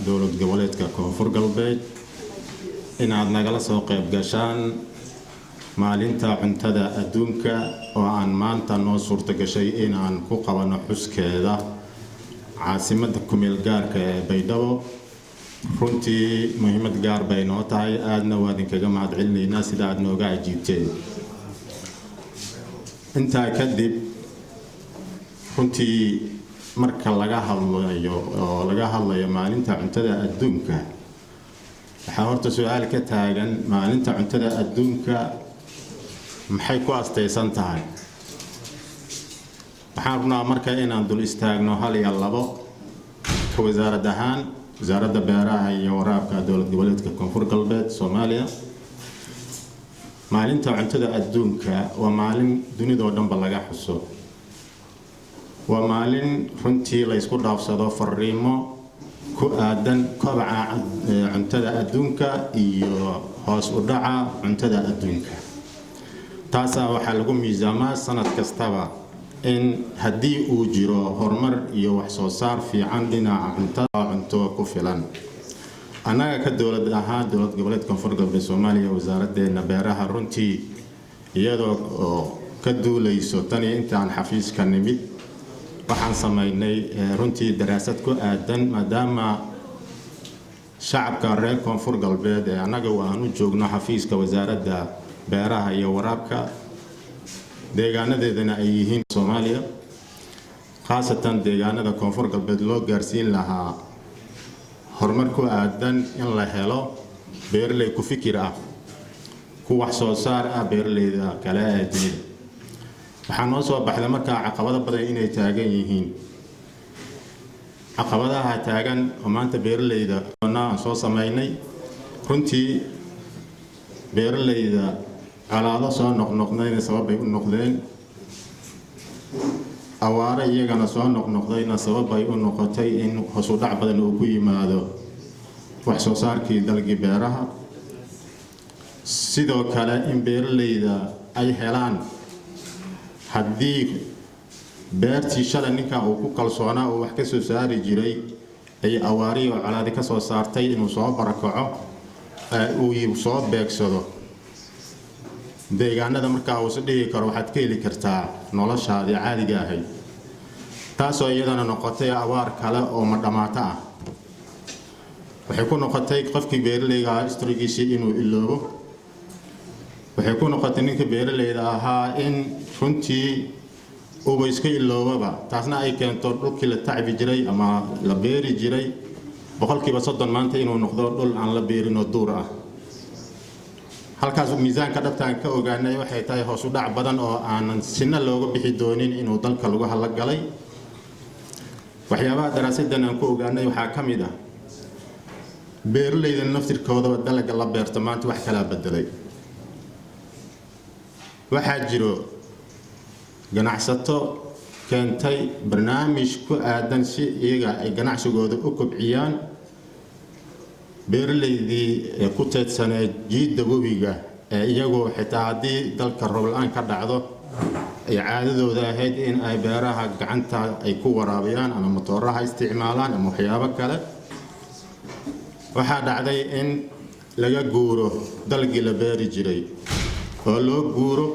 dowlad goboleedka Koonfur Galbeed inaad nagala soo qayb gashaan maalinta cuntada adduunka oo aan maanta noo suurta gashay inaan ku qabano xuskeeda caasimadda kumeel gaarka ee Baydhabo. runtii muhiimad gaar bay noo tahay, aadna waa idinkaga mahadcelinaynaa sida aad nooga ajiibteen. intaa kadib runtii marka laga hadlayo maalinta cuntada adduunka, waxaa horta su'aal ka taagan maalinta cuntada adduunka maxay ku astaysan tahay. waxaan rabnaa marka inaan dul istaagno hal iyo labo ka wasaarad ahaan wasaaradda beeraha iyo waraabka dowlad goboleedka Koonfur Galbeed Soomaaliya. maalinta cuntada adduunka waa maalin dunida oo dhanba laga xuso. waa maalin runtii la isku dhaafsado fariimo ku aadan kobaca cuntada adduunka iyo hoos u dhaca cuntada adduunka. taas waxaa lagu miisaamaa sanad kastaba in haddii uu jiro horumar iyo wax soo saar fiican dhinaca cunto ku filan. annaga ka dowlad ahaan dowlad goboleedka Koonfur Galbeed Soomaaliya wasaaraddeena beeraha runtii iyadoo ka duulayso tan intaan xafiiska nimid waxaan sameynay runtii daraasad ku aadan maadaama shacabka reer Koonfur Galbeed ee annaga waanu joogno xafiiska wasaaradda beeraha iyo waraabka deegaanadeedana ay yihiin Soomaaliya, khaasatan deegaanada Koonfur Galbeed loo gaarsiin lahaa horumar ku aadan in la helo beeraley ku fikir ah, ku wax soo saar ah beeraleyda kale ee dunida. waxaa noo soo baxday markaa caqabado badan inay taagan yihiin. caqabadaha taagan oo maanta beeraleyda aan soo sameynay runtii beeraleyda calaado soo noqnoqdayna sabab ay u noqdeen, awaare iyagana soo noqnoqdayna sabab ay u noqotay in hoos u dhac badan uu ku yimaado wax soo saarkii dalagii beeraha. sidoo kale in beeraleyda ay helaan haddii beertii shalay ninka uu ku kalsoonaa oo wax ka soo saari jiray ay awaari oo calaadi ka soo saartay inuu soo barakaco uu soo beegsado deegaanada markaa uu is dhigi karo waxaad ka heli kartaa noloshaadii caadiga ahayd. taasoo iyadana noqotay awaar kale oo ma dhamaato ah. waxay ku noqotay qofkii beeraleyga historigiisii inuu iloobo. waxay ku noqotay ninka beeraleyda ahaa in runtii uu iska iloobaba, taasna ay keento dhulkii la tacbi jiray ama la beeri jiray boqolkiiba 30 maanta inuu noqdo dhul aan la beerin oo duur ah. halkaas miisaanka dhabtaan ka ogaanay waxay tahay hoos u dhac badan oo aanan sinna looga bixi doonin inuu dalka lagu halagalay. waxyaabaha daraasadan aan ku ogaanay waxaa ka mid ah beeraleyda naftirkooda dalagga la beerto maanta wax kala bedelay. waxaa jiro ganacsato keentay barnaamij ku aadan si iyaga ay ganacsigooda u kobciyaan. beeraleydii ku teedsaneed jiidda webiga ee iyagoo xitaa haddii dalka roob la'aan ka dhacdo ay caadadooda ahayd in ay beeraha gacanta ay ku waraabiyaan ama matooraha isticmaalaan ama waxyaabo kale. waxaa dhacday in laga guuro dalagii la beeri jiray oo loo guuro